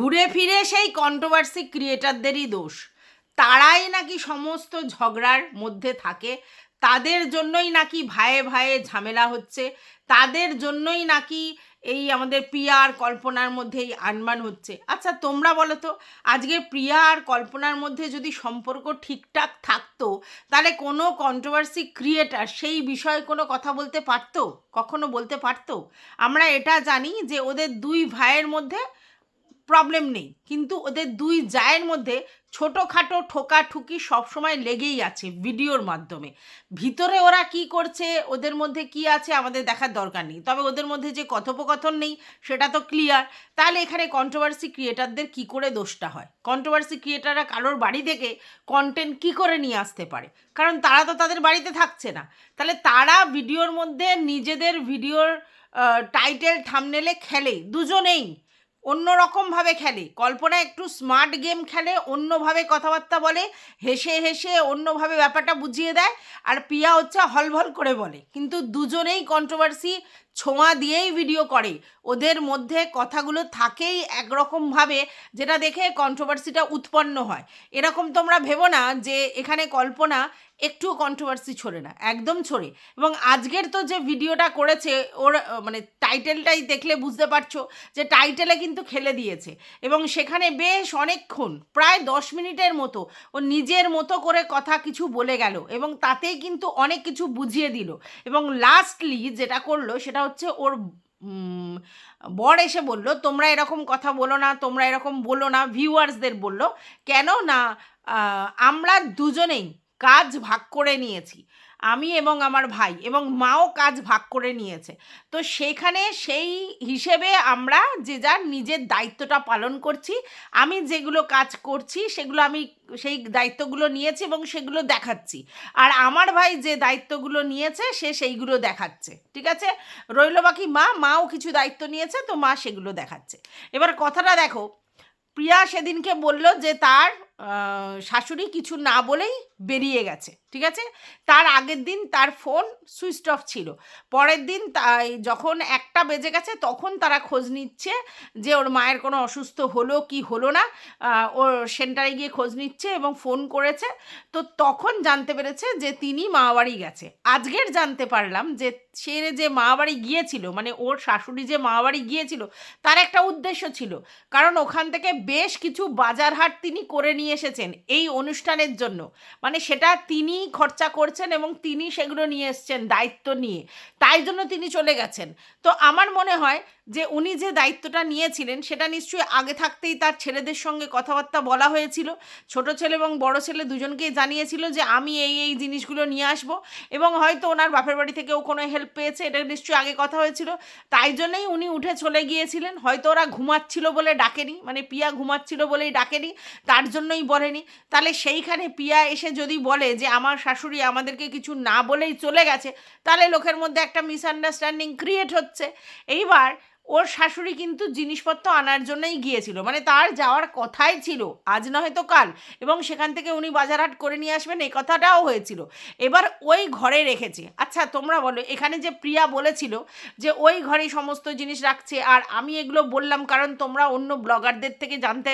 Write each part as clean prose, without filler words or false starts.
ঘুরে ফিরে সেই কন্ট্রোভার্সি ক্রিয়েটারদেরই দোষ। তারাই নাকি সমস্ত ঝগড়ার মধ্যে থাকে, তাদের জন্যই নাকি ভাইয়ে ভাইয়ে ঝামেলা হচ্ছে, তাদের জন্যই নাকি এই আমাদের প্রিয়া আর কল্পনার মধ্যে এই আনবান হচ্ছে। আচ্ছা তোমরা বলো তো, আজকে প্রিয়া আর কল্পনার মধ্যে যদি সম্পর্ক ঠিকঠাক থাকতো, তাহলে কোনো কন্ট্রোভার্সি ক্রিয়েটার সেই বিষয়ে কোনো কথা বলতে পারতো? কখনো বলতে পারতো? আমরা এটা জানি যে ওদের দুই ভাইয়ের মধ্যে প্রবলেম নেই, কিন্তু ওদের দুই জায়ের মধ্যে ছোটোখাটো ঠোকাঠুকি সবসময় লেগেই আছে ভিডিওর মাধ্যমে। ভিতরে ওরা কি করছে, ওদের মধ্যে কি আছে আমাদের দেখার দরকার নেই, তবে ওদের মধ্যে যে কথোপকথন নেই সেটা তো ক্লিয়ার। তাহলে এখানে কন্ট্রোভার্সি ক্রিয়েটারদের কি করে দোষটা হয়? কন্ট্রোভার্সি ক্রিয়েটাররা কারোর বাড়ি থেকে কন্টেন্ট কি করে নিয়ে আসতে পারে? কারণ তারা তো তাদের বাড়িতে থাকছে না। তাহলে তারা ভিডিওর মধ্যে নিজেদের ভিডিওর টাইটেল থাম্বনেলে খেলে দুজনেই অন্যরকমভাবে খেলে। কল্পনা একটু স্মার্ট গেম খেলে, অন্যভাবে কথাবার্তা বলে, হেসে হেসে অন্যভাবে ব্যাপারটা বুঝিয়ে দেয়, আর প্রিয়া হচ্ছে হলভল করে বলে। কিন্তু দুজনেই কন্ট্রোভার্সি ছোঁয়া দিয়েই ভিডিও করে, ওদের মধ্যে কথাগুলো থাকেই একরকমভাবে, যেটা দেখে কন্ট্রোভার্সিটা উৎপন্ন হয়। এরকম তোমরা ভেবো না যে এখানে কল্পনা একটু কন্ট্রোভার্সি ছড়ে না, একদম ছড়ে। এবং আজকের তো যে ভিডিওটা করেছে ওর মানে টাইটেলটাই দেখলে বুঝতে পারছো যে টাইটেলে কিন্তু খেলে দিয়েছে, এবং সেখানে বেশ অনেকক্ষণ প্রায় 10 মিনিটের মতো ও নিজের মতো করে কথা কিছু বলে গেল, এবং তাতেই কিন্তু অনেক কিছু বুঝিয়ে দিল। এবং লাস্টলি যেটা করলো সেটা হচ্ছে ওর বর এসে বলল তোমরা এরকম কথা বলো না, তোমরা এরকম বলো না, ভিউয়ার্সদের বলল। কেন না আমরা দুজনেই কাজ ভাগ করে নিয়েছি, আমি এবং আমার ভাই এবং মাও কাজ ভাগ করে নিয়েছে। তো সেখানে সেই হিসেবে আমরা যে যার নিজের দায়িত্বটা পালন করছি। আমি যেগুলো কাজ করছি সেগুলো আমি সেই দায়িত্বগুলো নিয়েছি এবং সেগুলো দেখাচ্ছি, আর আমার ভাই যে দায়িত্বগুলো নিয়েছে সে সেইগুলো দেখাচ্ছে। ঠিক আছে, রইল বাকি মাও কিছু দায়িত্ব নিয়েছে, তো মা সেগুলো দেখাচ্ছে। এবার কথাটা দেখো, প্রিয়া সেদিনকে বলল যে তার শাশুড়ি কিছু না বলেই বেরিয়ে গেছে। ঠিক আছে, তার আগের দিন তার ফোন সুইচ অফ ছিল, পরের দিন তাই যখন 1টা বেজে গেছে তখন তারা খোঁজ নিচ্ছে যে ওর মায়ের কোনো অসুস্থ হলো কি হলো না। ওর সেন্টারে গিয়ে খোঁজ নিচ্ছে এবং ফোন করেছে। তো তখন জানতে পেরেছে যে তিনি মামাবাড়ি গেছে। আজকের জানতে পারলাম যে সে যে মামাবাড়ি গিয়েছিল, মানে ওর শাশুড়ি যে মামাবাড়ি গিয়েছিল, তার একটা উদ্দেশ্য ছিল। কারণ ওখান থেকে বেশ কিছু বাজার হাট তিনি করে নিয়ে এসেছেন এই অনুষ্ঠানের জন্য, মানে সেটা তিনি খরচা করছেন এবং তিনি সেগুলো নিয়ে এসছেন দায়িত্ব নিয়ে, তাই জন্য তিনি চলে গেছেন। তো আমার মনে হয় যে উনি যে দায়িত্বটা নিয়েছিলেন সেটা নিশ্চয়ই আগে থাকতেই তার ছেলেদের সঙ্গে কথাবার্তা বলা হয়েছিল, ছোট ছেলে এবং বড় ছেলে দুজনকেই জানিয়েছিল যে আমি এই এই জিনিসগুলো নিয়ে আসবো, এবং হয়তো ওনার বাপের বাড়ি থেকেও কোনো হেল্প পেয়েছে, এটা নিশ্চয়ই আগে কথা হয়েছিল, তাই জন্যই উনি উঠে চলে গিয়েছিলেন। হয়তো ওরা ঘুমাচ্ছিল বলে ডাকেনি, মানে পিয়া ঘুমাচ্ছিল বলেই ডাকেনি, তার জন্যই বলেনি। তাহলে সেইখানে পিয়া এসে যদি বলে যে আমার শাশুড়ি আমাদেরকে কিছু না বলেই চলে গেছে, তাহলে লোকের মধ্যে একটা মিসআন্ডারস্ট্যান্ডিং ক্রিয়েট হচ্ছে। এইবার ওর শাশুড়ি কিন্তু জিনিসপত্র আনার জন্যই গিয়েছিল, মানে তার যাওয়ার কথাই ছিল আজ না হয়তো কাল, এবং সেখান থেকে উনি বাজারহাট করে নিয়ে আসবেন এই কথাটাও হয়েছিল। এবার ওই ঘরে রেখেছে। আচ্ছা তোমরা বলো, এখানে যে প্রিয়া বলেছিল যে ওই ঘরেই সমস্ত জিনিস রাখছে, আর আমি এগুলো বললাম কারণ তোমরা অন্য ব্লগারদের থেকে জানতে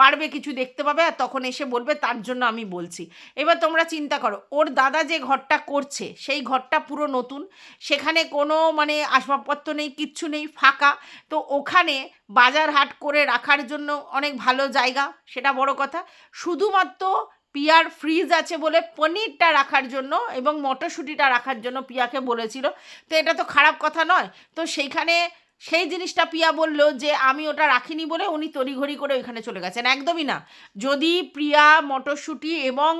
পারবে, কিছু দেখতে পাবে আর তখন এসে বলবে, তার জন্য আমি বলছি। এবার তোমরা চিন্তা করো, ওর দাদা যে ঘরটা করছে সেই ঘরটা পুরো নতুন, সেখানে কোনো মানে আসবাবপত্র নেই, কিচ্ছু নেই, ফাঁকা। তো ওখানে বাজার হাট করে রাখার জন্য অনেক ভালো জায়গা, সেটা বড় কথা। শুধুমাত্র পিয়ার ফ্রিজ আছে বলে পনিরটা রাখার জন্য এবং মটরশুঁটিটা রাখার জন্য পিয়াকে বলেছিল। তো এটা তো খারাপ কথা নয়। তো সেইখানে সেই জিনিসটা পিয়া বলল যে আমি ওটা রাখিনি বলে উনি তড়িঘড়ি করে ওইখানে চলে গেছেন, একদমই না। যদি প্রিয়া মটরশুঁটি এবং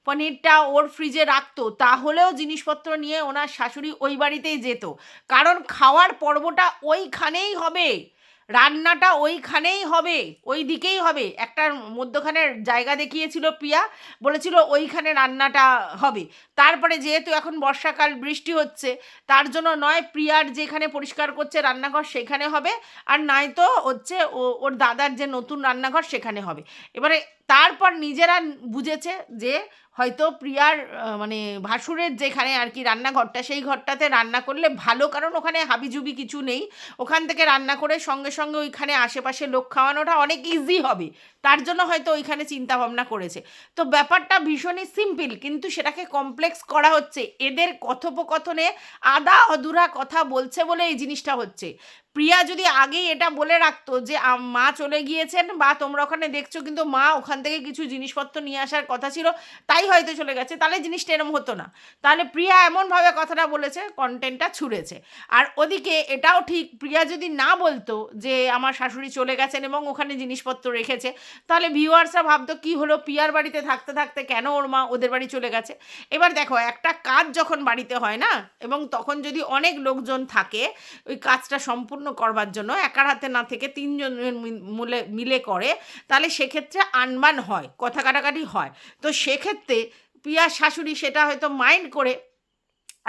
পনিরটা ওর ফ্রিজে রাখতো, তাহলেও জিনিসপত্র নিয়ে ওনার শাশুড়ি ওই বাড়িতেই যেত, কারণ খাওয়ার পর্বটা ওইখানেই হবে, রান্নাটা ওইখানেই হবে, ওই দিকেই হবে। একটা মধ্যখানের জায়গা দেখিয়েছিল প্রিয়া, বলেছিল ওইখানে রান্নাটা হবে। তারপরে যেহেতু এখন বর্ষাকাল, বৃষ্টি হচ্ছে, তার জন্য নয় প্রিয়ার যেখানে পরিষ্কার করছে রান্নাঘর সেখানে হবে, আর নয়তো হচ্ছে ওর দাদার যে নতুন রান্নাঘর সেখানে হবে। এবারে তারপর নিজেরা বুঝেছে যে হয়তো প্রিয়ার মানে ভাসুরের যেখানে আর কি রান্নাঘরটা, সেই ঘরটাতে রান্না করলে ভালো, কারণ ওখানে হাবিজুবি কিছু নেই, ওখান থেকে রান্না করে সঙ্গে সঙ্গে ওইখানে আশেপাশে লোক খাওয়ানোটা অনেক ইজি হবে, তার জন্য হয়তো ওইখানে চিন্তা ভাবনা করেছে। তো ব্যাপারটা ভীষণই সিম্পল, কিন্তু সেটাকে কমপ্লেক্স করা হচ্ছে। এদের কথোপকথনে আধা অধুরা কথা বলছে বলে এই জিনিসটা হচ্ছে। প্রিয়া যদি আগেই এটা বলে রাখতো যে মা চলে গিয়েছেন বা তোমরা ওখানে দেখছো, কিন্তু মা ওখান থেকে কিছু জিনিসপত্র নিয়ে আসার কথা ছিল, তাই হয়তো চলে গেছে, তাহলে জিনিসটা এরম হতো না। তাহলে প্রিয়া এমনভাবে কথাটা বলেছে, কন্টেন্টটা ছুঁড়েছে। আর ওদিকে এটাও ঠিক, প্রিয়া যদি না বলতো যে আমার শাশুড়ি চলে গেছেন এবং ওখানে জিনিসপত্র রেখেছে, তাহলে ভিউয়ার্সরা ভাবতো কি হলো, প্রিয়ার বাড়িতে থাকতে থাকতে কেন ওর মা ওদের বাড়ি চলে গেছে। এবার দেখো, একটা কাজ যখন বাড়িতে হয় না, এবং তখন যদি অনেক লোকজন থাকে ওই কাজটা সম্পূর্ণ করবার জন্য, একার হাতে না থেকে তিনজনের মিলে করে, তাহলে সেক্ষেত্রে আনবান হয়, কথা কাটাকাটি হয়। তো সেক্ষেত্রে প্রিয়ার শাশুড়ি সেটা হয়তো মাইন্ড করে,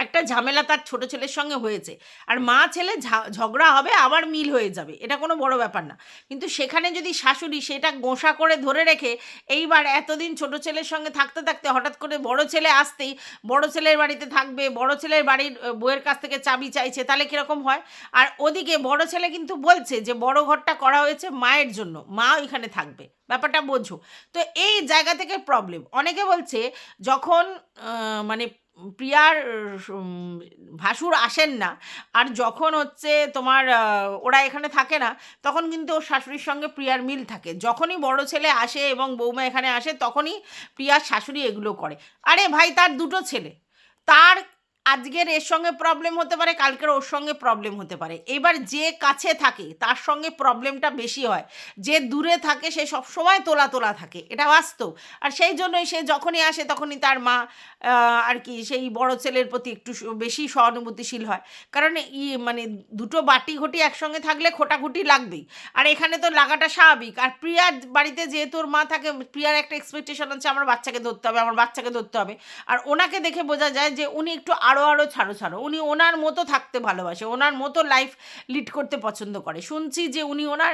একটা ঝামেলা তার ছোট ছেলের সঙ্গে হয়েছে, আর মা ছেলে ঝগড়া হবে, আবার মিল হয়ে যাবে, এটা কোনো বড় ব্যাপার না। কিন্তু সেখানে যদি শাশুড়ি সেটা গোঁসা করে ধরে রেখে এইবার এতদিন ছোট ছেলের সঙ্গে থাকতে থাকতে হঠাৎ করে বড় ছেলে আসতেই বড় ছেলের বাড়িতে থাকবে, বড় ছেলের বাড়ির বউয়ের কাছ থেকে চাবি চাইছে, তাহলে কীরকম হয়। আর ওদিকে বড় ছেলে কিন্তু বলছে যে বড় ঘরটা করা হয়েছে মায়ের জন্য, মা ওইখানে থাকবে, ব্যাপারটা বোঝো। তো এই জায়গা থেকে প্রবলেম। অনেকে বলছে যখন মানে প্রিয়ার ভাসুর আসেন না, আর যখন হচ্ছে তোমার ওরা এখানে থাকে না, তখন কিন্তু ওর শাশুড়ির সঙ্গে প্রিয়ার মিল থাকে। যখনই বড় ছেলে আসে এবং বৌমা এখানে আসে, তখনই প্রিয়ার শাশুড়ি এগুলো করে। আরে ভাই, তার দুটো ছেলে, তার আজকের এর সঙ্গে প্রবলেম হতে পারে, কালকের ওর সঙ্গে প্রবলেম হতে পারে। এবার যে কাছে থাকে তার সঙ্গে প্রবলেমটা বেশি হয়, যে দূরে থাকে সে সবসময় তোলা তোলা থাকে, এটা বাস্তব। আর সেই জন্যই সে যখনই আসে তখনই তার মা আর কি সেই বড় ছেলের প্রতি একটু বেশি সহানুভূতিশীল হয়। কারণ মানে দুটো বাটি ঘটি একসঙ্গে থাকলে খোটাখুটি লাগবেই, আর এখানে তো লাগাটা স্বাভাবিক। আর প্রিয়ার বাড়িতে যেহেতু ওর মা থাকে, প্রিয়ার একটা এক্সপেকটেশন আছে আমার বাচ্চাকে ধরতে হবে, আমার বাচ্চাকে ধরতে হবে। আর ওনাকে দেখে বোঝা যায় যে উনি একটু আরও ছাড়ো ছাড়ো, উনি ওনার মতো থাকতে ভালোবাসে, ওনার মতো লাইফ লিড করতে পছন্দ করে। শুনছি যে উনি ওনার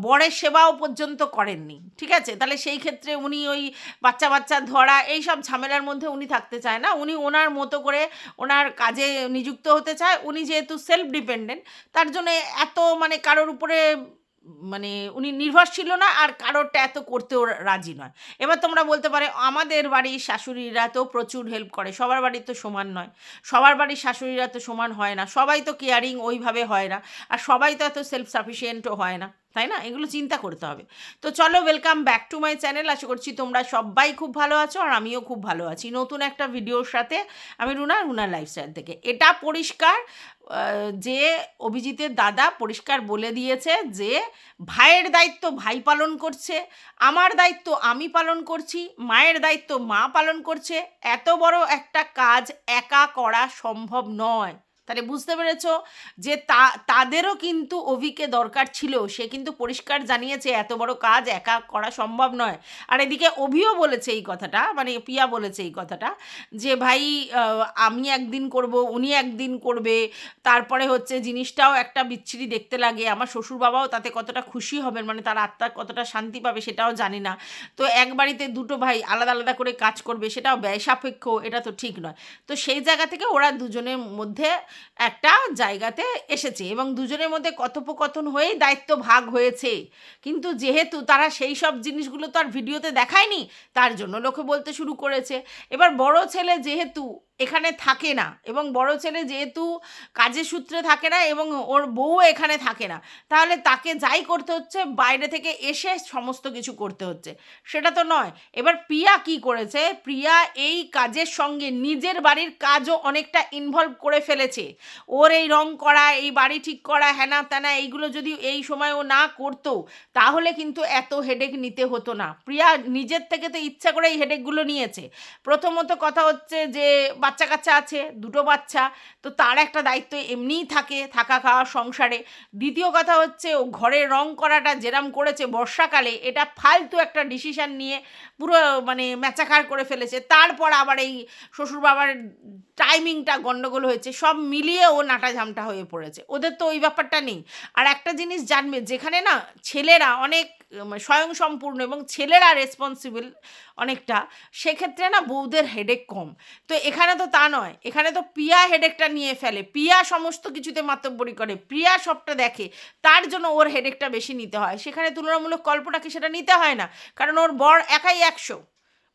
বরের সেবাও পর্যন্ত করেননি, ঠিক আছে। তাহলে সেই ক্ষেত্রে উনি ওই বাচ্চা বাচ্চা ধরা এইসব ঝামেলার মধ্যে উনি থাকতে চায় না, উনি ওনার মতো করে ওনার কাজে নিযুক্ত হতে চায়। উনি যেহেতু সেলফ ডিপেন্ডেন্ট, তার জন্য এত মানে কারোর উপরে মানে উনি নির্ভরশীল না, আর কারোরটা এত করতেও রাজি নয়। এবার তোমরা বলতে পারে আমাদের বাড়ির শাশুড়িরা তো প্রচুর হেল্প করে, সবার বাড়ি তো সমান নয়, সবার বাড়ির শাশুড়িরা তো সমান হয় না, সবাই তো কেয়ারিং ওইভাবে হয় না, আর সবাই তো এত সেলফ সাফিসিয়েন্টও হয় না, তাই না? এগুলো চিন্তা করতে হবে। তো চলো, welcome back to my channel. আশা করছি তোমরা সবাই খুব ভালো আছো, আর আমিও খুব ভালো আছি। নতুন একটা ভিডিওর সাথে আমি রুনার লাইফস্টাইল থেকে। এটা পরিষ্কার যে অভিজিতের দাদা পরিষ্কার বলে দিয়েছে যে ভাইয়ের দায়িত্ব ভাই পালন করছে, আমার দায়িত্ব আমি পালন করছি, মায়ের দায়িত্ব মা পালন করছে। এত বড় একটা কাজ একা করা সম্ভব নয়। তাহলে বুঝতে পেরেছ যে তাদেরও কিন্তু অভিকে দরকার ছিল, সে কিন্তু পরিষ্কার জানিয়েছে এত বড় কাজ একা করা সম্ভব নয়। আর এদিকে অভিও বলেছে এই কথাটা, মানে পিয়া বলেছে এই কথাটা যে ভাই আমি একদিন করব, উনি একদিন করবে, তারপরে হচ্ছে জিনিসটাও একটা বিচ্ছিরি দেখতে লাগে। আমার শ্বশুর বাবাও তাতে কতটা খুশি হবেন, মানে তার আত্মার কতটা শান্তি পাবে সেটাও জানি না। তো এক বাড়িতে দুটো ভাই আলাদা আলাদা করে কাজ করবে, সেটাও ব্যয় সাপেক্ষ, এটা তো ঠিক নয়। তো সেই জায়গা থেকে ওরা দুজনের মধ্যে একটা জায়গাতে এসেছে, এবং দুজনের মধ্যে কথোপকথন হয়েই দায়িত্ব ভাগ হয়েছে। কিন্তু যেহেতু তারা সেই সব জিনিসগুলো তো আর ভিডিওতে দেখায়নি, তার জন্য লোকে বলতে শুরু করেছে। এবার বড় ছেলে যেহেতু এখানে থাকে না, এবং বড় ছেলে যেহেতু কাজের সূত্রে থাকে না, এবং ওর বউ এখানে থাকে না, তাহলে তাকে যাই করতে হচ্ছে বাইরে থেকে এসে সমস্ত কিছু করতে হচ্ছে, সেটা তো নয়। এবার প্রিয়া কি করেছে, প্রিয়া এই কাজের সঙ্গে নিজের বাড়ির কাজও অনেকটা ইনভলভ করে ফেলেছে। ওর এই রং করা, এই বাড়ি ঠিক করা, হ্যানা ত্যানা, এইগুলো যদি এই সময় ও না করতো, তাহলে কিন্তু এত হেডেক নিতে হতো না। প্রিয়া নিজের থেকে তো ইচ্ছা করে এই হেডেকগুলো নিয়েছে। প্রথমত কথা হচ্ছে যে বাচ্চা কাচ্চা আছে, দুটো বাচ্চা, তো তার একটা দায়িত্ব এমনিই থাকে থাকা খাওয়া সংসারে। দ্বিতীয় কথা হচ্ছে ও ঘরে রং করাটা যেরাম করেছে বর্ষাকালে, এটা ফালতু একটা ডিসিশান নিয়ে পুরো মানে ম্যাচাকার করে ফেলেছে। তারপর আবার এই শ্বশুর বাবার টাইমিংটা গন্ডগোল হয়েছে, সব মিলিয়ে ও নাটা ঝামটা হয়ে পড়েছে। ওদের তো ওই ব্যাপারটা নেই। আর একটা জিনিস জানবে, যেখানে না ছেলেরা অনেক স্বয়ংসম্পূর্ণ এবং ছেলেরা রেসপন্সিবল অনেকটা, সেক্ষেত্রে না বউদের হেডেক কম। তো এখানে তো তা নয়, এখানে তো প্রিয়া হেডেকটা নিয়ে ফেলে, প্রিয়া সমস্ত কিছুতে মাতব্বরি করে, প্রিয়া সবটা দেখে, তার জন্য ওর হেডেকটা বেশি নিতে হয়। সেখানে তুলনামূলক কল্পনাকে সেটা নিতে হয় না, কারণ ওর বর একাই 100,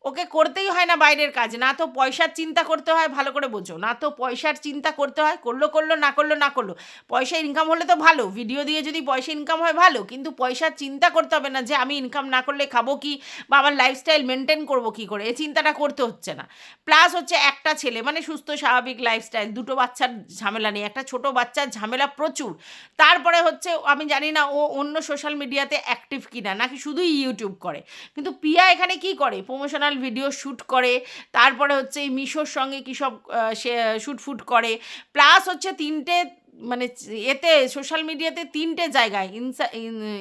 ওকে করতেই হয় না বাইরের কাজ, না তো পয়সার চিন্তা করতে হয়, ভালো করে বোঝো, না তো পয়সার চিন্তা করতে হয়, করলো করলো, না করলো না করলো, পয়সা ইনকাম হলে তো ভালো, ভিডিও দিয়ে যদি পয়সা ইনকাম হয় ভালো, কিন্তু পয়সার চিন্তা করতে হবে না যে আমি ইনকাম না করলে খাবো কি বা আমার লাইফস্টাইল মেনটেন করবো কী করে, এই চিন্তাটা করতে হচ্ছে না। প্লাস হচ্ছে একটা ছেলে মানে সুস্থ স্বাভাবিক লাইফস্টাইল, দুটো বাচ্চার ঝামেলা নেই, একটা ছোট বাচ্চার ঝামেলা প্রচুর। তারপরে হচ্ছে আমি জানি না ও অন্য সোশ্যাল মিডিয়াতে অ্যাক্টিভ কিনা, নাকি শুধুই ইউটিউব করে, কিন্তু প্রিয়া এখানে কি করে, প্রমোশনাল ভিডিও শ্যুট করে, তারপরে হচ্ছে এই মিশোর সঙ্গে কী সব সে শ্যুট ফুট করে, প্লাস হচ্ছে 3টে মানে এতে সোশ্যাল মিডিয়াতে 3টে জায়গায়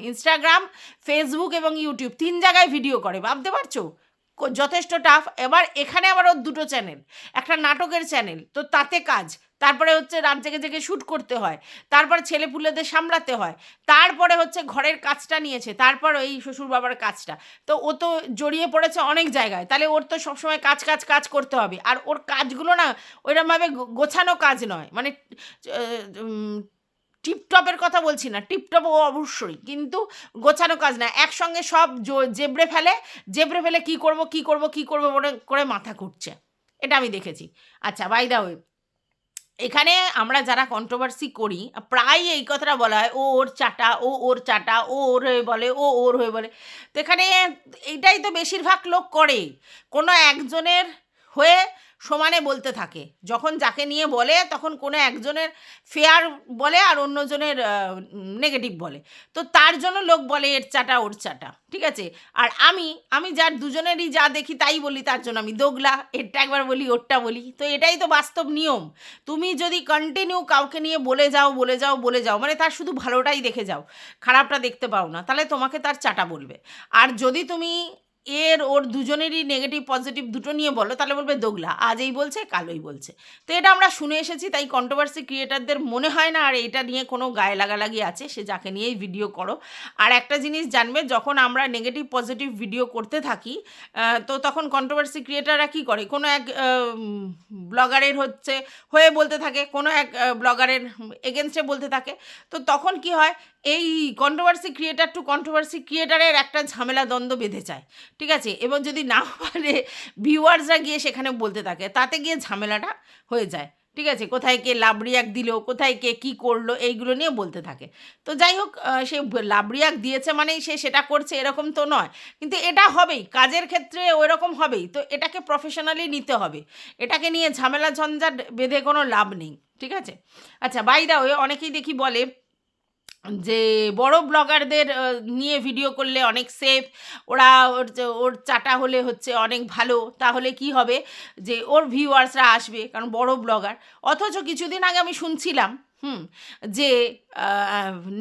ইনস্টাগ্রাম, ফেসবুক এবং ইউটিউব 3 জায়গায় ভিডিও করে, ভাবতে পারছো যথেষ্ট টাফ। এবার এখানে আবার ওর 2টো চ্যানেল, একটা নাটকের চ্যানেল, তো তাতে কাজ, তারপরে হচ্ছে রাত জেগে জেগে শ্যুট করতে হয়, তারপর ছেলেপুলেদের সামলাতে হয়, তারপরে হচ্ছে ঘরের কাজটা নিয়েছে, তারপর এই শ্বশুর বাবার কাজটা, তো ও তো জড়িয়ে পড়েছে অনেক জায়গায়, তাহলে ওর তো সবসময় কাজ কাজ কাজ করতে হবে। আর ওর কাজগুলো না ওইরকমভাবে গোছানো কাজ নয়, মানে টিপটপের কথা বলছি না, টিপটপ ও অবশ্যই, কিন্তু গোছানো কাজ না, একসঙ্গে সব জেবড়ে ফেলে, জেবড়ে ফেলে কী করব কী করব কী করবো করে মাথা ঘুরছে, এটা আমি দেখেছি। আচ্ছা, বাই দা ওয়ে, এখানে আমরা যারা কন্ট্রোভার্সি করি প্রায় এই কথাটা বলা হয়, ও ওর চাটা, ও ওর চাটা, ও ওর হয়ে বলে, ও ওর হয়ে বলে। তো এখানে এইটাই তো বেশিরভাগ লোক করে, কোনো একজনের হয়ে সমানে বলতে থাকে, যখন যাকে নিয়ে বলে তখন কোনো একজনের ফেয়ার বলে আর অন্যজনের নেগেটিভ বলে, তো তার জন্য লোক বলে এর চাটা ওর চাটা, ঠিক আছে। আর আমি যার দুজনেরই যা দেখি তাই বলি, তার জন্য আমি দোগলা, এরটা একবার বলি ওরটা বলি, তো এটাই তো বাস্তব নিয়ম। তুমি যদি কন্টিনিউ কাউকে নিয়ে বলে যাও বলে যাও বলে যাও, মানে তার শুধু ভালোটাই দেখে যাও, খারাপটা দেখতে পাও না, তাহলে তোমাকে তার চাটা বলবে। আর যদি তুমি ওর দুজনেরই নেগেটিভ পজিটিভ দুটো নিয়ে বলো, তাহলে বলবে দোগলা, আজ এই বলছে কালই বলছে। তো এটা আমরা শুনে এসেছি, তাই কন্ট্রোভার্সি ক্রিয়েটারদের মনে হয় না আর এটা নিয়ে কোনো গায়ে লাগালাগি আছে, সে যাকে নিয়েই ভিডিও করো। আর একটা জিনিস জানবে, যখন আমরা নেগেটিভ পজিটিভ ভিডিও করতে থাকি, তো তখন কন্ট্রোভার্সি ক্রিয়েটাররা কী করে, কোনো এক ব্লগারের হয়ে বলতে থাকে, কোনো এক ব্লগারের এগেনস্টে বলতে থাকে, তো তখন কি হয়, এই কন্ট্রোভার্সি ক্রিয়েটার টু কন্ট্রোভার্সি ক্রিয়েটারের একটা ঝামেলা দ্বন্দ্ব বেঁধে যায়, ঠিক আছে। এবং যদি না পারে ভিউয়ার্সরা গিয়ে সেখানে বলতে থাকে, তাতে গিয়ে ঝামেলাটা হয়ে যায়, ঠিক আছে। কোথায় কে লাভ রিয়াক্ট দিল, কোথায় কে কী করলো, এইগুলো নিয়ে বলতে থাকে। তো যাই হোক, সে লাভ রিয়াক্ট দিয়েছে মানেই সে সেটা করছে এরকম তো নয়, কিন্তু এটা হবেই, কাজের ক্ষেত্রে ওই রকম হবেই, তো এটাকে প্রফেশনালি নিতে হবে, এটাকে নিয়ে ঝামেলা ঝঞ্ঝাট বেঁধে কোনো লাভ নেই, ঠিক আছে। আচ্ছা, বাই দা ওয়ে, অনেকেই দেখি বলে যে বড় ব্লগারদের নিয়ে ভিডিও করলে অনেক সেফ, ওরা ওর চাটা হলে হচ্ছে অনেক ভালো, তাহলে কি হবে যে ওর ভিউয়ার্সরা আসবে, কারণ বড় ব্লগার। অথচ কিছুদিন আগে আমি শুনছিলাম যে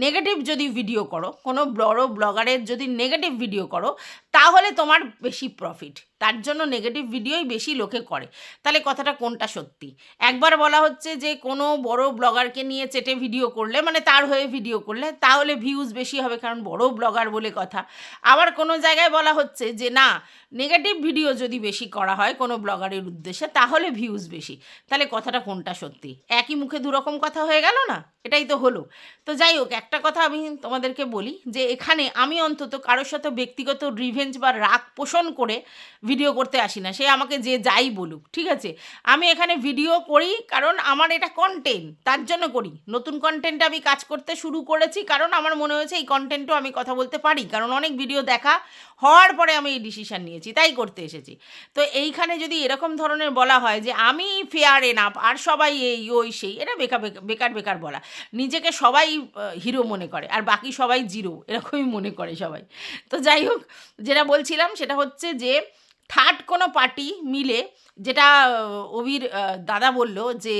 নেগেটিভ যদি ভিডিও করো, কোনো বড় ব্লগারের যদি নেগেটিভ ভিডিও করো, তাহলে তোমার বেশি প্রফিট, তার জন্য নেগেটিভ ভিডিওই বেশি লোকে করে। তাহলে কথাটা কোনটা সত্যি? একবার বলা হচ্ছে যে কোনো বড় ব্লগারকে নিয়ে চেটে ভিডিও করলে, মানে তার হয়ে ভিডিও করলে, তাহলে ভিউজ বেশি হবে, কারণ বড় ব্লগার বলে কথা। আবার কোনো জায়গায় বলা হচ্ছে যে না, নেগেটিভ ভিডিও যদি বেশি করা হয় কোনো ব্লগারের উদ্দেশ্যে, তাহলে ভিউজ বেশি। তাহলে কথাটা কোনটা সত্যি? একই মুখে দুরকম কথা হয়ে গেল না? এটাই তো হলো। তো যাই হোক, একটা কথা আমি তোমাদেরকে বলি যে এখানে আমি অন্তত কারোর সাথে ব্যক্তিগত রিভেঞ্জ বা রাগ পোষণ করে ভিডিও করতে আসি না, সে আমাকে যে যাই বলুক, ঠিক আছে। আমি এখানে ভিডিও করি কারণ আমার এটা কন্টেন্ট, তার জন্য করি। নতুন কন্টেন্টে আমি কাজ করতে শুরু করেছি কারণ আমার মনে হয়েছে এই কন্টেন্টও আমি কথা বলতে পারি, কারণ অনেক ভিডিও দেখা হওয়ার পরে আমি এই ডিসিশান নিয়েছি, তাই করতে এসেছি। তো এইখানে যদি এরকম ধরনের বলা হয় যে আমি ফেয়ার এনাফ আর সবাই এই ওই সেই, এটা বেকার বেকার বলা। নিজেকে সবাই হিরো মনে করে আর বাকি সবাই জিরো, এরকমই মনে করে সবাই। তো যাই হোক, যেটা বলছিলাম সেটা হচ্ছে যে থার্ড কোনো পার্টি মিলে, যেটা অভির দাদা বলল যে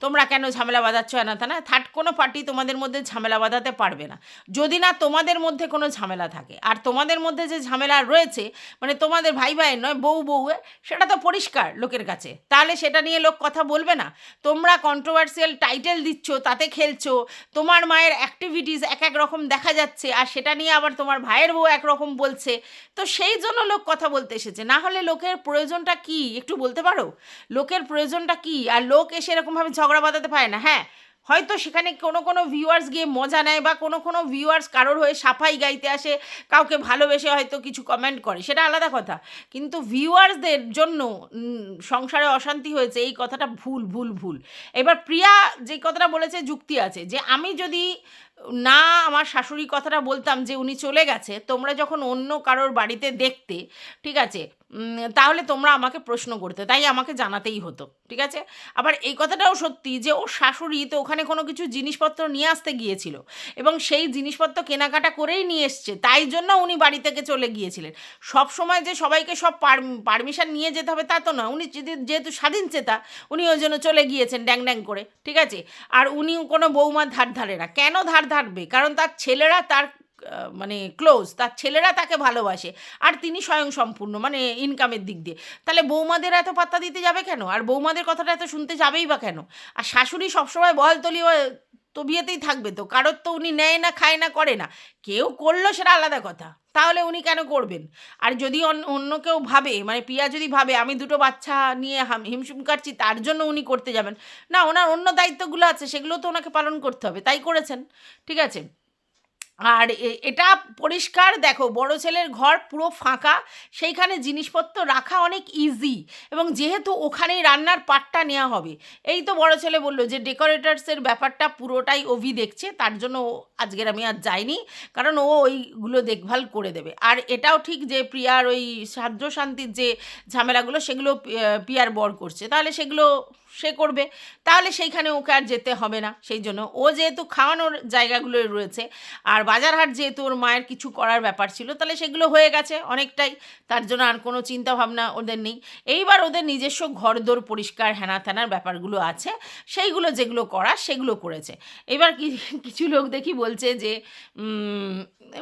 তোমরা কেন ঝামেলা বাঁধাচ্ছ না তা না, থার্ড কোনো পার্টি তোমাদের মধ্যে ঝামেলা বাঁধাতে পারবে না যদি না তোমাদের মধ্যে কোনো ঝামেলা থাকে। আর তোমাদের মধ্যে যে ঝামেলা রয়েছে, মানে তোমাদের ভাই ভাইয়ের নয়, বউ বউয়ে, সেটা তো পরিষ্কার লোকের কাছে, তাহলে সেটা নিয়ে লোক কথা বলবে না? তোমরা কন্ট্রোভার্সিয়াল টাইটেল দিচ্ছ, তাতে খেলছো, তোমার মায়ের অ্যাক্টিভিটিস এক এক রকম দেখা যাচ্ছে, আর সেটা নিয়ে আবার তোমার ভাইয়ের বউ একরকম বলছে, তো সেই জন্য লোক কথা বলতে এসেছে। না হলে লোকের প্রয়োজনটা কি একটু বলতে পারো? লোকের প্রয়োজনটা কি? আর লোক এসে এরকমভাবে ঝগড়া বাঁধাতে পারে না। হ্যাঁ, হয়তো সেখানে কোনো কোনো ভিউয়ার্স গিয়ে মজা নেয়, বা কোনো কোনো ভিউয়ার্স কারোর হয়ে সাফাই গাইতে আসে, কাউকে ভালোবেসে হয়তো কিছু কমেন্ট করে, সেটা আলাদা কথা। কিন্তু ভিউয়ার্সদের জন্য সংসারে অশান্তি হয়েছে, এই কথাটা ভুল ভুল ভুল। এবার প্রিয়া যে কথাটা বলেছে যুক্তি আছে, যে আমি যদি না আমার শাশুড়ি কথাটা বলতাম যে উনি চলে গেছে, তোমরা যখন অন্য কারোর বাড়িতে দেখতে, ঠিক আছে, তাহলে তোমরা আমাকে প্রশ্ন করতে, তাই আমাকে জানাতেই হতো, ঠিক আছে। আবার এই কথাটাও সত্যি যে ওর শাশুড়ি তো ওখানে কোনো কিছু জিনিসপত্র নিয়ে আসতে গিয়েছিল, এবং সেই জিনিসপত্র কেনাকাটা করেই নিয়ে এসছে, তাই জন্য উনি বাড়ি থেকে চলে গিয়েছিলেন। সব সময় যে সবাইকে সব পারমিশন নিয়ে যেতে হবে তা তো না, উনি যেহেতু স্বাধীন চেতা, উনি ওই জন্য চলে গিয়েছেন ড্যাং ড্যাং করে, ঠিক আছে। আর উনি কোনো বৌমার ধার ধারে না, কেন ধার ধারবে? কারণ তার ছেলেরা তার মানে ক্লোজ, তার ছেলেরা তাকে ভালোবাসে, আর তিনি স্বয়ংসম্পূর্ণ মানে ইনকামের দিক দিয়ে, তাহলে বৌমাদের এত পাত্তা দিতে যাবে কেন? আর বৌমাদের কথাটা এত শুনতে যাবেই বা কেন? আর শাশুড়ি সবসময় বল তলি তো বিয়েতেই থাকবে, তো কারোর তো উনি নেয় না, খায় না, করে না। কেউ করলো সেটা আলাদা কথা, তাহলে উনি কেন করবেন? আর যদি অন্য কেউ ভাবে, মানে প্রিয়া যদি ভাবে আমি দুটো বাচ্চা নিয়ে হিমশিম কাটছি তার জন্য উনি করতে যাবেন, না, ওনার অন্য দায়িত্বগুলো আছে, সেগুলো তো ওনাকে পালন করতে হবে, তাই করেছেন, ঠিক আছে। আর এটা পরিষ্কার দেখো, বড় ছেলের ঘর পুরো ফাঁকা, সেইখানে জিনিসপত্র রাখা অনেক ইজি, এবং যেহেতু ওখানেই রান্নার পাটটা নেওয়া হবে, এই তো বড় ছেলে বললো যে ডেকোরেটার্সের ব্যাপারটা পুরোটাই অভি দেখছে, তার জন্য আজকের আমি আর যাইনি, কারণ ও ওইগুলো দেখভাল করে দেবে। আর এটাও ঠিক যে প্রিয়ার ওই সাহায্য শান্তির যে ঝামেলাগুলো, সেগুলো প্রিয়ার বর করছে, তাহলে সেগুলো সে করবে, তাহলে সেইখানে ওকে আর যেতে হবে না। সেই জন্য ও যেহেতু খাওয়ানোর জায়গাগুলো রয়েছে, আর বাজারহাট যেহেতু ওর মায়ের কিছু করার ব্যাপার ছিল, তাহলে সেগুলো হয়ে গেছে অনেকটাই, তার জন্য আর কোনো চিন্তা ভাবনা ওদের নেই। এইবার ওদের নিজস্ব ঘরদোর পরিষ্কার হ্যানা ত্যানার ব্যাপারগুলো আছে, সেইগুলো যেগুলো করার সেগুলো করেছে। এবার কিছু লোক দেখি বলছে যে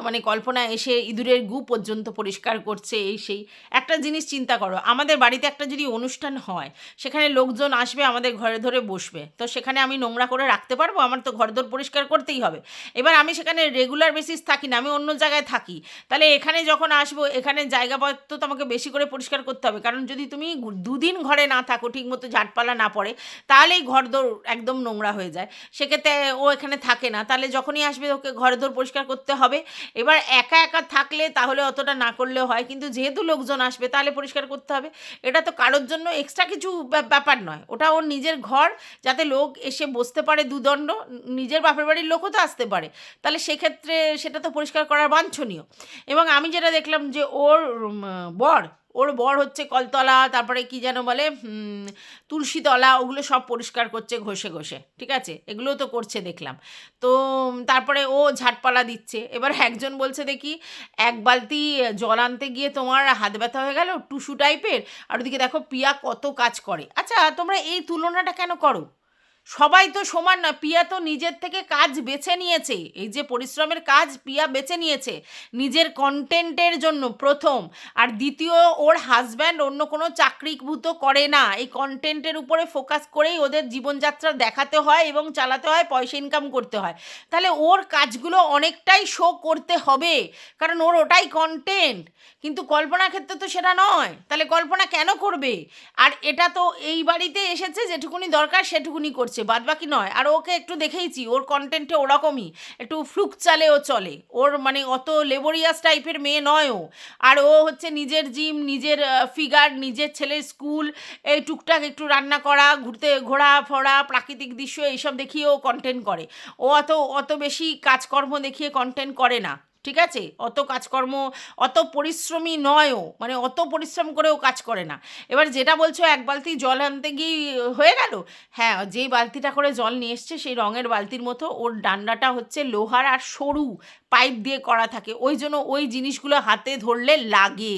মানে কল্পনা এসে ইঁদুরের গু পর্যন্ত পরিষ্কার করছে, এই সেই। একটা জিনিস চিন্তা করো, আমাদের বাড়িতে একটা যদি অনুষ্ঠান হয়, সেখানে লোকজন আসবে, আমাদের ঘরে ধরে বসবে, তো সেখানে আমি নোংরা করে রাখতে পারবো? আমার তো ঘরদোর পরিষ্কার করতেই হবে। এবার আমি সেখানে রেগুলার বেসিস থাকি না, আমি অন্য জায়গায় থাকি, তাহলে এখানে যখন আসবো, এখানে জায়গাপত্র তো আমাকে বেশি করে পরিষ্কার করতে হবে, কারণ যদি তুমি দুদিন ঘরে না থাকো, ঠিকমতো ঝাঁটপালা না পড়ে, তাহলেই ঘরদোর একদম নোংরা হয়ে যায়। সেক্ষেত্রে ও এখানে থাকে না, তাহলে যখনই আসবে ওকে ঘরদোর পরিষ্কার করতে হবে। এবার একা একা থাকলে তাহলে অতটা না করলেও হয়, কিন্তু যেহেতু লোকজন আসবে তাহলে পরিষ্কার করতে হবে। এটা তো কারোর জন্য এক্সট্রা কিছু ব্যাপার নয়, ওটা ওর নিজের ঘর, যাতে লোক এসে বসতে পারে দুদণ্ড, নিজের বাপের বাড়ির লোকও তো আসতে পারে, তাহলে সেক্ষেত্রে সেটা তো পরিষ্কার করার বাঞ্ছনীয়। এবং আমি যেটা দেখলাম যে ওর বর হচ্ছে কলতলা, তারপরে কি যেন বলে তুলসীতলা, ওগুলো সব পরিষ্কার করছে ঘষে ঘষে, ঠিক আছে, এগুলোও তো করছে দেখলাম। তো তারপরে ও ঝাঁটপালা দিচ্ছে। এবার একজন বলছে দেখি, এক বালতি জল আনতে গিয়ে তোমার হাত ব্যথা হয়ে গেল, টুসু টাইপের, আর ওদিকে দেখো পিয়া কত কাজ করে। আচ্ছা, তোমরা এই তুলনাটা কেন করো? সবাই তো সমান না, পিয়া তো নিজের থেকে কাজ বেছে নিয়েছে, এই যে পরিশ্রমের কাজ পিয়া বেছে নিয়েছে নিজের কন্টেন্টের জন্য প্রথম, আর দ্বিতীয় ওর হাজব্যান্ড অন্য কোনো চাকরিভূত করে না, এই কন্টেন্টের উপরে ফোকাস করেই ওদের জীবনযাত্রা দেখাতে হয় এবং চালাতে হয়, পয়সা ইনকাম করতে হয়, তাহলে ওর কাজগুলো অনেকটাই শো করতে হবে, কারণ ওর ওটাই কন্টেন্ট। কিন্তু কল্পনার ক্ষেত্রে তো সেটা নয়, তাহলে কল্পনা কেন করবে? আর এটা তো এই বাড়িতে এসেছে, যেটুকুনি দরকার সেটুকুনি করছে, বাদবাকি নয়। আর ওকে একটু দেখেইছি, ওর কন্টেন্টে ওরকমই একটু ফ্লুক চালে ও চলে, ওর মানে অত লেবোরিয়াস টাইপের মেয়ে নয় ও। আর ও হচ্ছে নিজের জিম, নিজের ফিগার, নিজের ছেলের স্কুল, এই টুকটাক একটু রান্না করা, ঘোরা ফোরা, প্রাকৃতিক দৃশ্য, এইসব দেখিয়ে ও কন্টেন্ট করে। ও অত বেশি কাজকর্ম দেখিয়ে কন্টেন্ট করে না, ঠিক আছে, অত কাজকর্ম অত পরিশ্রমী নয়ও, মানে অত পরিশ্রম করেও কাজ করে না। এবার যেটা বলছো এক বালতি জল আনতে গিয়ে হয়ে গেল, হ্যাঁ যেই বালতিটা করে জল নিয়ে এসছে সেই রঙের বালতির মতো ওর ডান্ডাটা হচ্ছে লোহার আর সরু পাইপ দিয়ে করা থাকে, ওই জন্য ওই জিনিসগুলো হাতে ধরলে লাগে।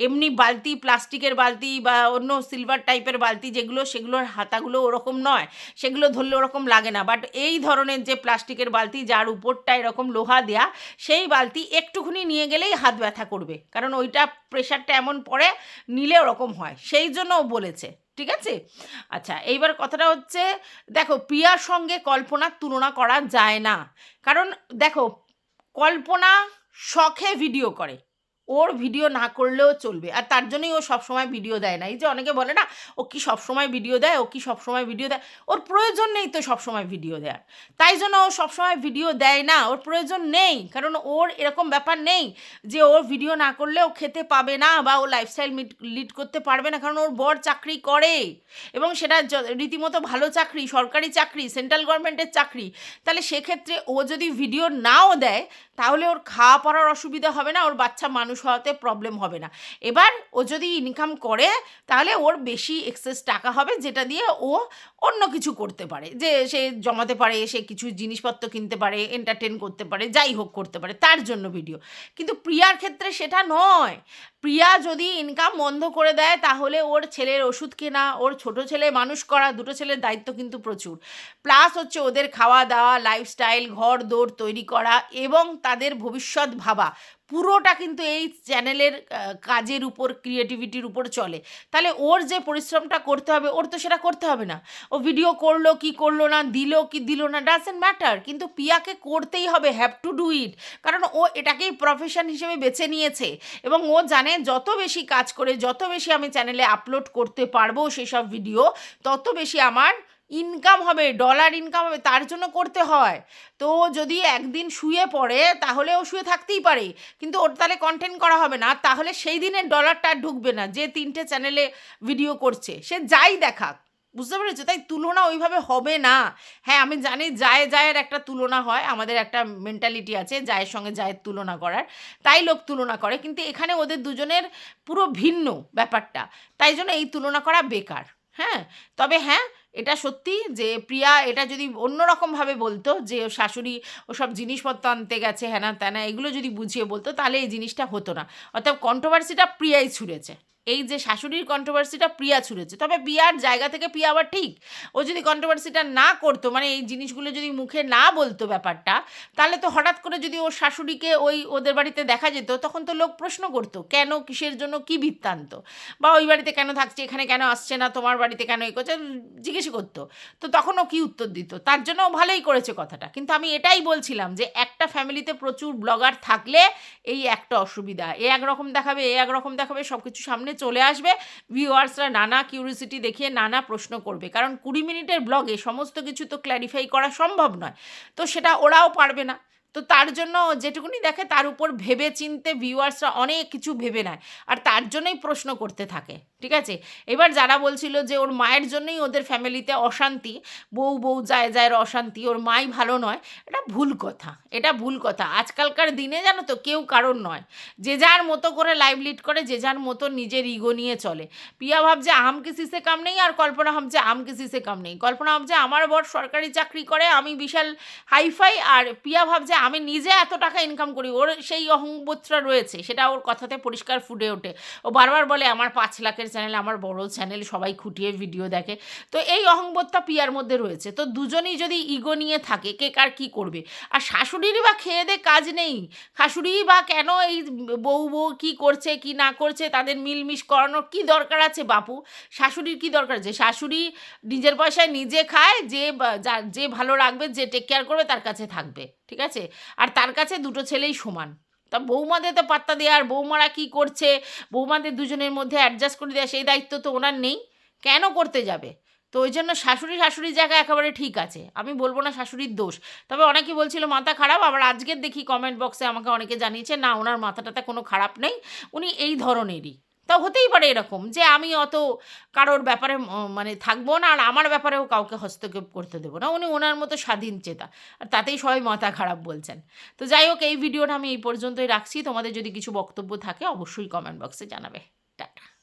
এমনি বালতি, প্লাস্টিকের বালতি বা অন্য সিলভার টাইপের বালতি যেগুলো, সেগুলোর হাতাগুলো ওরকম নয়, সেগুলো ধরলে ওরকম লাগে না। বাট এই ধরনের যে প্লাস্টিকের বালতি যার উপরটা এরকম লোহা দেয়া, সেই বালতি একটুখানি নিয়ে গেলেই হাত ব্যথা করবে, কারণ ওইটা প্রেশারটা এমন পড়ে, নিলে ওরকম হয়, সেই জন্য ও বলেছে। ঠিক আছে, আচ্ছা এইবার কথাটা হচ্ছে, দেখো প্রিয়ার সঙ্গে কল্পনার তুলনা করা যায় না। কারণ দেখো, কল্পনা শখে ভিডিও করে, ওর ভিডিও না করলেও চলবে, আর তার জন্যই ও সবসময় ভিডিও দেয় না। এই যে অনেকে বলে না ও কি সবসময় ভিডিও দেয়, ও কি সবসময় ভিডিও দেয়, ওর প্রয়োজন নেই তো সবসময় ভিডিও দেওয়ার, তাই জন্য ও সবসময় ভিডিও দেয় না, ওর প্রয়োজন নেই। কারণ ওর এরকম ব্যাপার নেই যে ওর ভিডিও না করলে ও খেতে পাবে না বা ও লাইফস্টাইল লিড করতে পারবে না, কারণ ওর বর চাকরি করে এবং সেটা রীতিমতো ভালো চাকরি, সরকারি চাকরি, সেন্ট্রাল গভর্নমেন্টের চাকরি। তাহলে সেক্ষেত্রে ও যদি ভিডিও নাও দেয় তাহলে ওর খাওয়া পড়ার অসুবিধা হবে না, ওর বাচ্চা মানুষ হওয়াতে প্রবলেম হবে না। এবার ও যদি ইনকাম করে তাহলে ওর বেশি এক্সেস টাকা হবে, যেটা দিয়ে ও অন্য কিছু করতে পারে, যে সে জমাতে পারে, সে কিছু জিনিসপত্র কিনতে পারে, এন্টারটেন করতে পারে, যাই হোক করতে পারে, তার জন্য ভিডিও। কিন্তু প্রিয়ার ক্ষেত্রে সেটা নয়। প্রিয়া যদি ইনকাম বন্ধ করে দেয় তাহলে ওর ছেলের ওষুধ কেনা, ওর ছোট ছেলে মানুষ করা, দুটো ছেলের দায়িত্ব কিন্তু প্রচুর, প্লাস হচ্ছে ওদের খাওয়া দাওয়া, লাইফস্টাইল, ঘর দৌড় তৈরি করা এবং তাদের ভবিষ্যৎ ভাবা, পুরোটা কিন্তু এই চ্যানেলের কাজের উপর, ক্রিয়েটিভিটির উপর চলে। তাহলে ওর যে পরিশ্রমটা করতে হবে, ওর তো সেটা করতে হবে না। ও ভিডিও করলো কি করলো না, দিল কি দিল না, ডাজন্ট ম্যাটার, কিন্তু পিয়াকে করতেই হবে, হ্যাভ টু ডু ইট। কারণ ও এটাকেই প্রফেশন হিসেবে বেছে নিয়েছে এবং ও জানে যত বেশি কাজ করে, যত বেশি আমি চ্যানেলে আপলোড করতে পারবো সেসব ভিডিও, তত বেশি আমার ইনকাম হবে, ডলার ইনকাম হবে, তার জন্য করতে হয়। তো যদি একদিন শুয়ে পড়ে তাহলে ও শুয়ে থাকতেই পারে, কিন্তু ওর তাহলে কন্টেন্ট করা হবে না, তাহলে সেই দিনের ডলারটা ঢুকবে না। যে 3টে চ্যানেলে ভিডিও করছে সে যাই দেখাক, বুঝতে পেরেছো? তাই তুলনা ওইভাবে হবে না। হ্যাঁ আমি জানি জায়ের একটা তুলনা হয়, আমাদের একটা মেন্টালিটি আছে জায়ের সঙ্গে জায়ের তুলনা করার, তাই লোক তুলনা করে, কিন্তু এখানে ওদের দুজনের পুরো ভিন্ন ব্যাপারটা, তাই জন্য এই তুলনা করা বেকার। হ্যাঁ, তবে হ্যাঁ এটা সত্যি যে প্রিয়া এটা যদি অন্যরকমভাবে বলতো, যে ওর শাশুড়ি ওসব জিনিসপত্র আনতে গেছে হ্যানা ত্যানা, এগুলো যদি বুঝিয়ে বলতো তাহলে এই জিনিসটা হতো না। অর্থাৎ কন্ট্রোভার্সিটা প্রিয়াই ছুঁড়েছে, এই যে শাশুড়ির কন্ট্রোভার্সিটা প্রিয়া ছুঁড়েছে। তবে প্রিয়ার জায়গা থেকে প্রিয়া আবার ঠিক, ও যদি কন্ট্রোভার্সিটা না করতো, মানে এই জিনিসগুলো যদি মুখে না বলতো ব্যাপারটা, তাহলে তো হঠাৎ করে যদি ওর শাশুড়িকে ওই ওদের বাড়িতে দেখা যেত, তখন তো লোক প্রশ্ন করতো কেন, কিসের জন্য, কী বৃত্তান্ত, বা ওই বাড়িতে কেন থাকছে, এখানে কেন আসছে না, তোমার বাড়িতে কেন এই করছে, জিজ্ঞেস করতো। তো তখন ও কী উত্তর দিত? তার জন্য ও ভালোই করেছে কথাটা। কিন্তু আমি এটাই বলছিলাম যে একটা ফ্যামিলিতে প্রচুর ব্লগার থাকলে এই একটা অসুবিধা, এ একরকম দেখাবে, এ একরকম দেখাবে, সব কিছু সামনে চলে আসবে, ভিউয়ার্সরা নানা কিউরিওসিটি দেখিয়ে নানা প্রশ্ন করবে, কারণ 20 মিনিটের ব্লগে সমস্ত কিছু তো ক্ল্যারিফাই করা সম্ভব নয়, তো সেটা ওরাও পারবে না। তো তার জন্য যেটুকুনি দেখে তার উপর ভেবে চিনতে ভিউয়ার্সরা অনেক কিছু ভেবে নেয়, আর তার জন্যই প্রশ্ন করতে থাকে। ঠিক আছে, এবার যারা বলছিল যে ওর মায়ের জন্যই ওদের ফ্যামিলিতে অশান্তি, বউ জায়ের অশান্তি, ওর মাই ভালো নয়, এটা ভুল কথা, এটা ভুল কথা। আজকালকার দিনে জানো তো কেউ কারণ নয়, যে যার মতো করে লাইভ লিড করে, যে যার মতো নিজের ইগো নিয়ে চলে। পিয়া ভাবছে আম কিসি সে কাম নেই, আর কল্পনা ভাবছে আম কিসি সে কাম নেই। কল্পনা ভাবছে আমার বর সরকারি চাকরি করে, আমি বিশাল হাইফাই, আর পিয়া ভাবছে আমি নিজে এত টাকা ইনকাম করি। ওর সেই অহংবোধটা রয়েছে, সেটা ওর কথাতে পরিষ্কার ফুটে ওঠে। ও বারবার বলে আমার 5 লাখের চ্যানেল, আমার বড় চ্যানেল, সবাই খুঁটিয়ে ভিডিও দেখে। তো এই অহংবোধটা পিয়ার মধ্যে রয়েছে। তো দুজনেই যদি ইগো নিয়ে থাকে, কে কার কী করবে? আর শাশুড়িরই বা খেয়ে দে কাজ নেই, শাশুড়ি বা কেন এই বউ কী করছে কি না করছে তাদের মিলমিশ করানোর কী দরকার আছে বাপু? শাশুড়ির কী দরকার আছে? শাশুড়ি নিজের পয়সায় নিজে খায়, যে ভালো রাখবে, যে টেক কেয়ার করবে তার কাছে থাকবে। ঠিক আছে, আর তার কাছে দুটো ছেলেই সমান। তা বৌমাদের তো পাত্তা দেওয়া, আর বৌমারা কী করছে বৌমাদের দুজনের মধ্যে অ্যাডজাস্ট করে দেওয়া, সেই দায়িত্ব তো ওনার নেই, কেন করতে যাবে? তো ওই জন্য শাশুড়ির জায়গা একেবারে ঠিক আছে, আমি বলবো না শাশুড়ির দোষ। তবে অনেকে বলছিল মাথা খারাপ, আবার আজকের দেখি কমেন্ট বক্সে আমাকে অনেকে জানিয়েছে না ওনার মাথাটাতে কোনো খারাপ নেই, উনি এই ধরনেরই। তা হতেই পারে এরকম যে আমি অত কারোর ব্যাপারে মানে থাকবো না, আর আমার ব্যাপারেও কাউকে হস্তক্ষেপ করতে দেবো না, উনি ওনার মতো স্বাধীন চেতা, আর তাতেই সবাই মাথা খারাপ বলছেন। তো যাই হোক, এই ভিডিওটা আমি এই পর্যন্তই রাখছি। তোমাদের যদি কিছু বক্তব্য থাকে অবশ্যই কমেন্ট বক্সে জানাবে। টাটা।